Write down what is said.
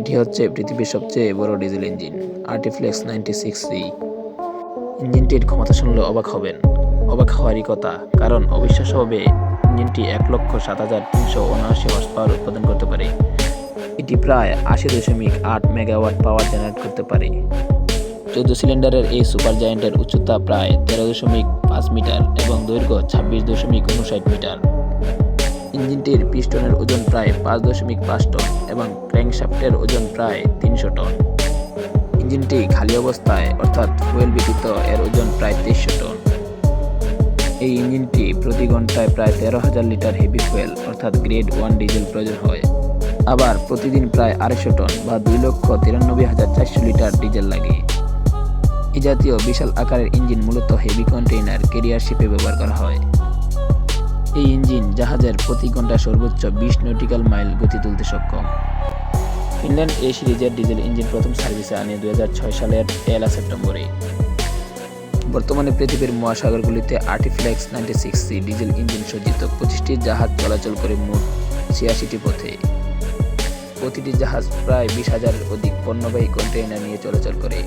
এটি হচ্ছে পৃথিবীর সবচেয়ে বড় ডিজেল ইঞ্জিন আর্টিফ্লেক্স 96C। ইঞ্জিনটির ক্ষমতা শুনলে অবাক হবেন। অবাক হওয়ারই কথা, কারণ অবিশ্বাস্যভাবে ইঞ্জিনটি 1,07,379 হর্স পাওয়ার উৎপাদন করতে পারে। এটি প্রায় 80.8 মেগাওয়াট পাওয়ার জেনারেট করতে পারে। 14 সিলিন্ডারের এই সুপার জায়ান্টের উচ্চতা প্রায় 13.5 মিটার এবং দৈর্ঘ্য 26.59 মিটার। ইঞ্জিনটির পিস্টনের ওজন প্রায় 5.5 টন এবং ক্র্যাঙ্কশ্যাফটের ওজন প্রায় 300 টন। ইঞ্জিনটি খালি অবস্থায় অর্থাৎ ফুয়েল ব্যতীত এর ওজন প্রায় 2300 টন। এই ইঞ্জিনটি প্রতি ঘন্টায় প্রায় 13,000 লিটার হেভি ফুয়েল অর্থাৎ গ্রেড 1 ডিজেল প্রয়োজন হয়। আবার প্রতিদিন প্রায় 250 টন বা 2,93,400 লিটার ডিজেল লাগে। এই জাতীয় বিশাল আকারের ইঞ্জিন মূলত হেভি কন্টেইনার ক্যারিয়ার শিপে ব্যবহার করা হয়। এই ইঞ্জিন জাহাজের প্রতি ঘন্টায় সর্বোচ্চ 20 নটিক্যাল মাইল গতি তুলতে সক্ষম। ফিনল্যান্ড এই সিরিজের ডিজেল ইঞ্জিন প্রথম সার্ভিসে আনে 2006 সালের 1 সেপ্টেম্বরে। বর্তমানে পৃথিবীর মহাসাগরগুলিতে আর্টিফ্লেক্স 96C ডিজেল ইঞ্জিন সজ্জিত 25টি জাহাজ চলাচল করে মোট 86টি পথে। প্রতিটি জাহাজ প্রায় 20,000-এর অধিক পণ্যবাহী কন্টেইনার নিয়ে চলাচল করে।